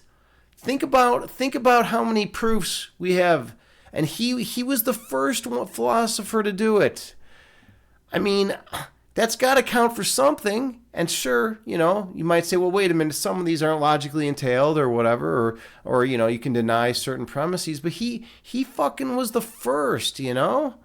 Think about how many proofs we have, and he was the first philosopher to do it. I mean, that's got to count for something. And sure, you might say, well, wait a minute, some of these aren't logically entailed or whatever, or you can deny certain premises, but he fucking was the first, But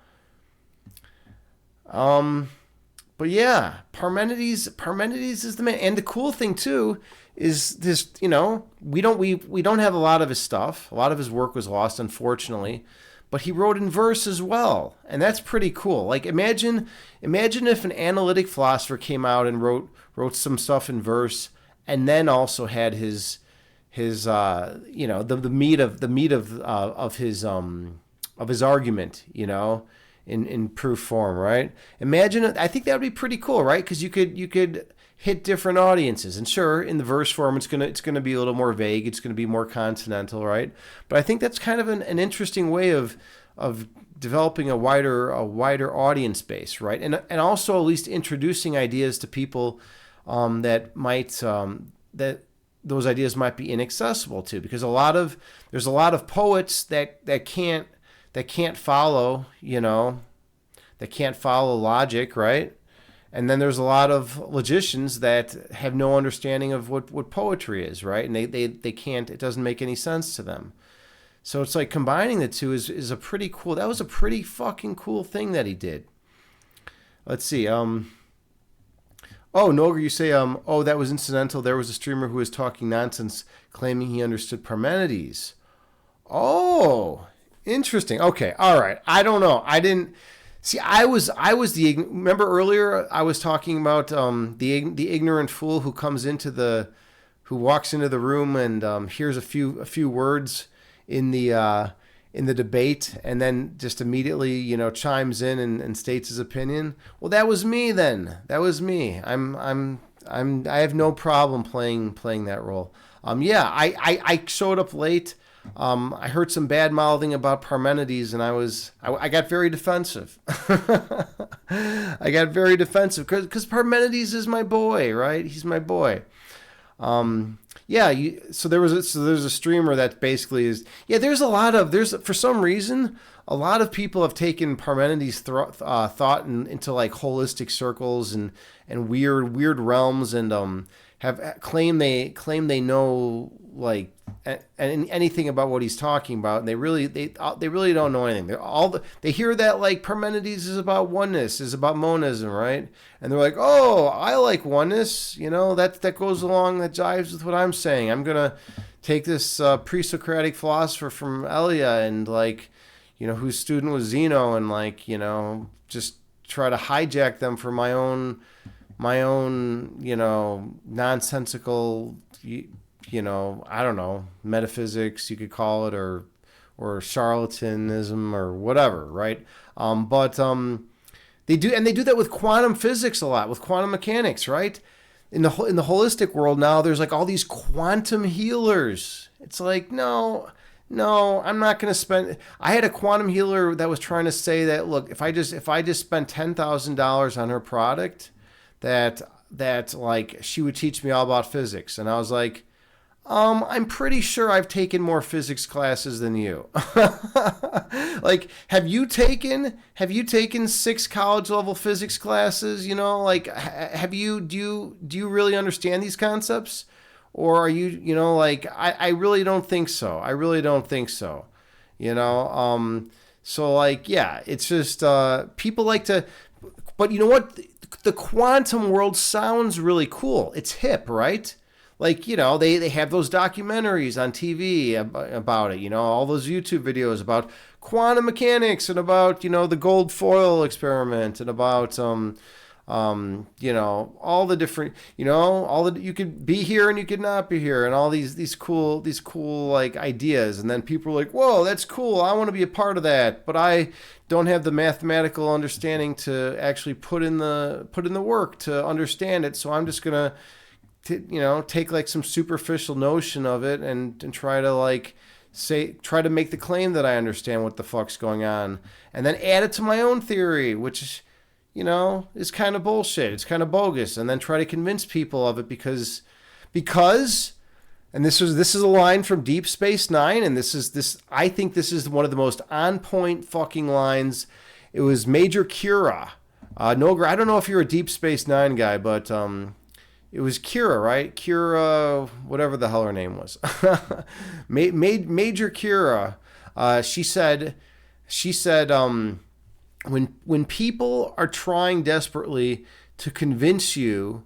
yeah, Parmenides is the man. And the cool thing too is this, we don't have a lot of his stuff. A lot of his work was lost, unfortunately. But he wrote in verse as well, and that's pretty cool. Like imagine if an analytic philosopher came out and wrote some stuff in verse, and then also had his the meat of his argument, in proof form, right? Imagine, I think that would be pretty cool, right? Because you could hit different audiences, and sure, in the verse form, it's gonna be a little more vague. It's gonna be more continental, right? But I think that's kind of an interesting way of developing a wider audience base, right? And also at least introducing ideas to people that those ideas might be inaccessible to, because there's a lot of poets that can't follow, that can't follow logic, right? And then there's a lot of logicians that have no understanding of what poetry is, right? And they can't, it doesn't make any sense to them. So it's like combining the two is a pretty cool, that was a pretty fucking cool thing that he did. Let's see. Oh, Noger, you say, that was incidental. There was a streamer who was talking nonsense claiming he understood Parmenides. Oh, interesting. Okay. All right. I don't know. I didn't see. I was remember earlier I was talking about the ignorant fool who walks into the room and hears a few words in the debate and then just immediately chimes in and states his opinion. Well, that was me then. That was me. I have no problem playing that role. I showed up late. I heard some bad mouthing about Parmenides, and I got very defensive. I got very defensive because Parmenides is my boy, right? He's my boy. Yeah, so there's a streamer that basically is, yeah. There's for some reason a lot of people have taken Parmenides' thought into like holistic circles and weird realms, and have claim they know like anything about what he's talking about, and they really don't know anything. They hear that like Parmenides is about oneness, is about monism, right? And they're like, oh, I like oneness, that goes along, that jives with what I'm saying. I'm gonna take this pre-Socratic philosopher from Elia, and like, whose student was Zeno, and like, just try to hijack them for my own nonsensical, I don't know, metaphysics, you could call it, or charlatanism or whatever, right? But they do that with quantum physics a lot, with quantum mechanics, right? In the holistic world now, there's like all these quantum healers. It's like, no, I'm not going to spend. I had a quantum healer that was trying to say that, look, if I just spent $10,000 on her product, that like she would teach me all about physics. And I was like, I'm pretty sure I've taken more physics classes than you. Like, have you taken 6 college level physics classes? Like, do you really understand these concepts? Or are you, like, I really don't think so. I really don't think so. So like, yeah, it's just, people like to, but you know what? The quantum world sounds really cool. It's hip, right? Like, they have those documentaries on TV about it, all those YouTube videos about quantum mechanics, and about, the gold foil experiment, and about, all the different, you could be here and you could not be here, and all these cool like ideas. And then people are like, whoa, that's cool, I want to be a part of that, but I don't have the mathematical understanding to actually put in the work to understand it. So I'm just gonna take like some superficial notion of it and try to make the claim that I understand what the fuck's going on, and then add it to my own theory, which is kind of bullshit. It's kind of bogus, and then try to convince people of it because, and this is a line from Deep Space Nine, and I think this is one of the most on point fucking lines. It was Major Kira. Nogra, I don't know if you're a Deep Space Nine guy, but it was Kira, right? Kira, whatever the hell her name was. Major Kira. She said, when people are trying desperately to convince you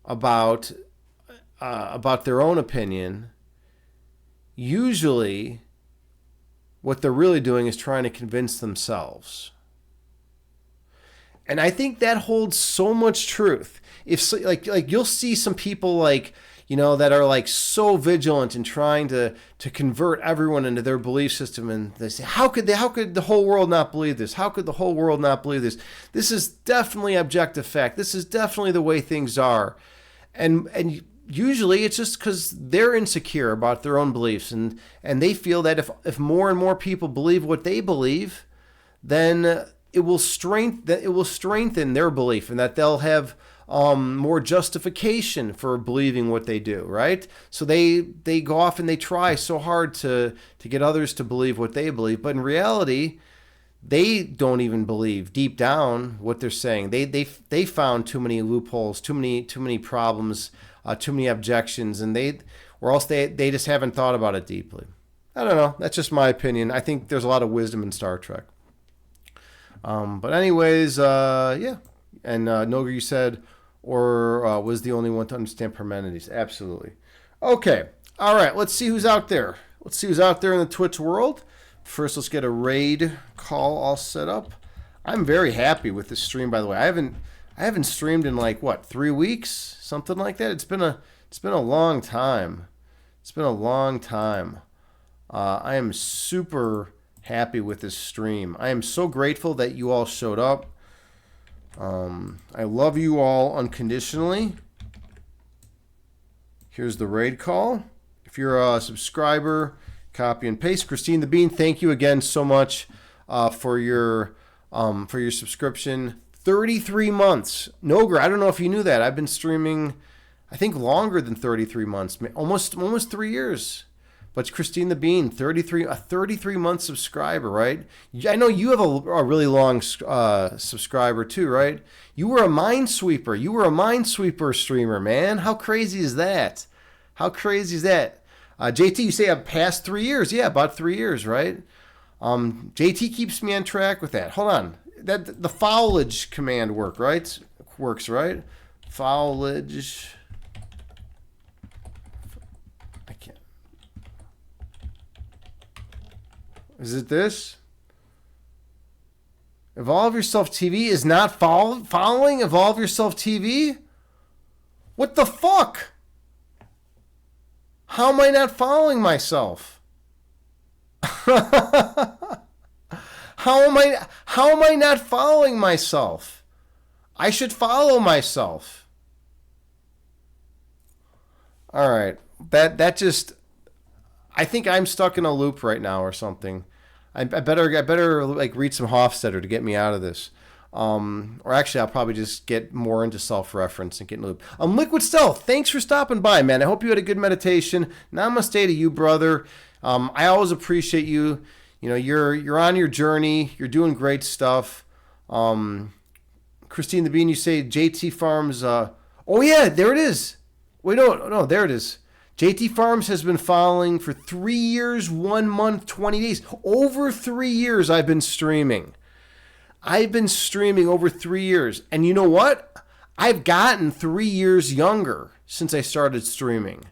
about their own opinion, usually what they're really doing is trying to convince themselves. And I think that holds so much truth. If like you'll see some people like, that are like so vigilant in trying to convert everyone into their belief system, and they say, how could the whole world not believe this? How could the whole world not believe this? This is definitely objective fact. This is definitely the way things are. And usually it's just because they're insecure about their own beliefs, and they feel that if more and more people believe what they believe, then it will strengthen their belief, and that they'll have more justification for believing what they do, right? So they go off and they try so hard to get others to believe what they believe, but in reality, they don't even believe deep down what they're saying. They found too many loopholes, too many problems, too many objections, and they just haven't thought about it deeply. I don't know. That's just my opinion. I think there's a lot of wisdom in Star Trek. But anyways, yeah. And Noga, you said, or was the only one to understand Parmenides. Absolutely. Okay. All right. Let's see who's out there. Let's see who's out there in the Twitch world. First, let's get a raid call all set up. I'm very happy with this stream, by the way. I haven't streamed in like 3 weeks, something like that. It's been a long time. It's been a long time. I am super happy with this stream. I am so grateful that you all showed up. I love you all unconditionally. Here's the raid call. If you're a subscriber, copy and paste. Christine the Bean, thank you again so much for your subscription. 33 months. Nogra, I don't know if you knew that. I've been streaming I think longer than 33 months, almost 3 years. But Christine the Bean, a 33-month subscriber, right? I know you have a really long subscriber too, right? You were a Minesweeper. You were a Minesweeper streamer, man. How crazy is that? How crazy is that? JT, you say past 3 years. Yeah, about 3 years, right? JT keeps me on track with that. Hold on. That the foulage command works, right? Foulage. I can't. Is it this? Evolve Yourself TV is not following Evolve Yourself TV? What the fuck? How am I not following myself? How am I not following myself? I should follow myself. All right. That just, I think I'm stuck in a loop right now or something. I better like read some Hofstadter to get me out of this. Or actually, I'll probably just get more into self-reference and get in a loop. Liquid Stealth, thanks for stopping by, man. I hope you had a good meditation. Namaste to you, brother. I always appreciate you. You know, you're on your journey. You're doing great stuff. Christine the Bean, you say JT Farms. Oh yeah, there it is. Wait, no, there it is. JT Farms has been following for 3 years, 1 month, 20 days. Over 3 years I've been streaming. I've been streaming over 3 years. And you know what? I've gotten 3 years younger since I started streaming.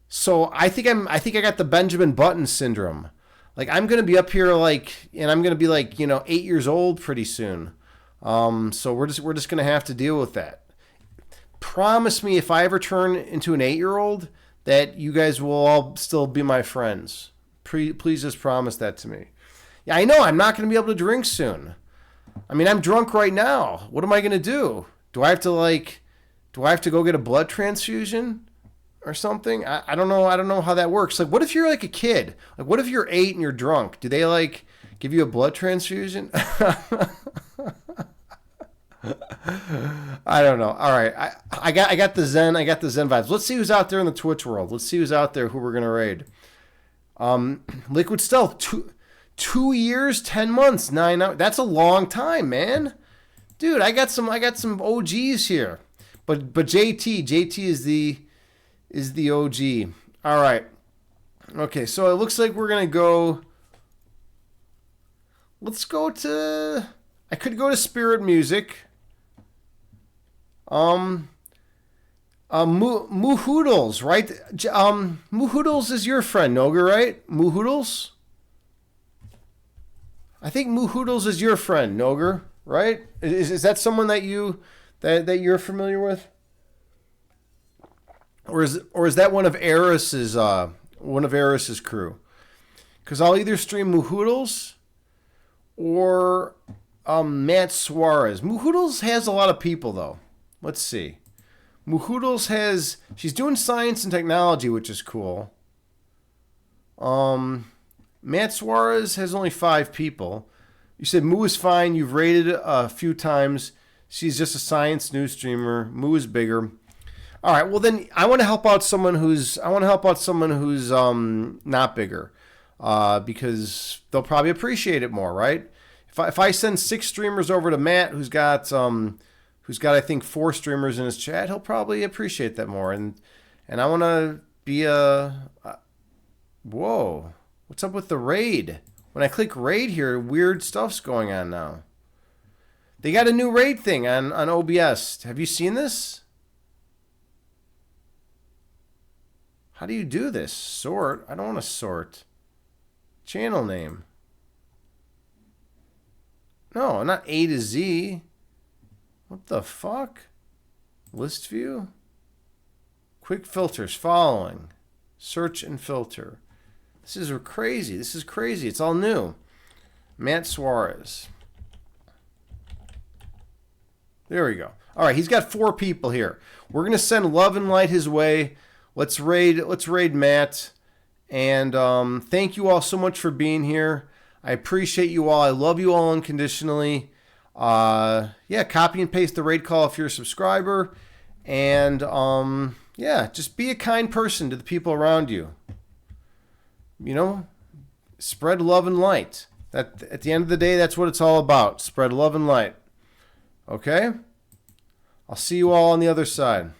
So I think I got the Benjamin Button syndrome. Like I'm going to be up here and I'm going to be 8 years old pretty soon. So we're just going to have to deal with that. Promise me if I ever turn into an 8-year-old that you guys will all still be my friends. Please just promise that to me. Yeah, I know I'm not going to be able to drink soon. I mean, I'm drunk right now. What am I going to do? Do I have to go get a blood transfusion or something? I don't know. I don't know how that works. Like, what if you're like a kid? Like, what if you're 8 and you're drunk? Do they give you a blood transfusion? I don't know. All right, I got the Zen vibes. Let's see who's out there in the Twitch world. Let's see who's out there who we're gonna raid. Liquid Stealth, 2 years, 10 months, 9 hours. That's a long time, man. Dude, I got some OGs here, but JT is the OG. All right. Okay, so it looks like we're gonna go. Let's go to. I could go to Spirit Music. Moohoodles, right? Moohoodles is your friend, Noga, right? Moohoodles? I think Moohoodles is your friend, Noga, right? Is that someone that you're familiar with? Or is that one of Eris's crew? Because I'll either stream Moohoodles or Matt Suarez. Moohoodles has a lot of people though. Let's see. Moohoodles she's doing science and technology, which is cool. Matt Suarez has only 5 people. You said Moo is fine. You've rated a few times. She's just a science news streamer. Moo is bigger. All right. Well, then I want to help out someone who's not bigger, because they'll probably appreciate it more, right? If I send 6 streamers over to Matt, who's got I think 4 streamers in his chat, he'll probably appreciate that more. And I want to be whoa, what's up with the raid? When I click raid here, weird stuff's going on now. They got a new raid thing on OBS. Have you seen this? How do you do this? Sort? I don't want to sort. Channel name. No, not A to Z. What the fuck? List view? Quick filters following. Search and filter. This is crazy. It's all new. Matt Suarez. There we go. All right, he's got 4 people here. We're going to send love and light his way. Let's raid Matt. And thank you all so much for being here. I appreciate you all. I love you all unconditionally. Yeah, copy and paste the raid call if you're a subscriber. And yeah, just be a kind person to the people around you. You know, spread love and light. That at the end of the day, that's what it's all about. Spread love and light. Okay? I'll see you all on the other side.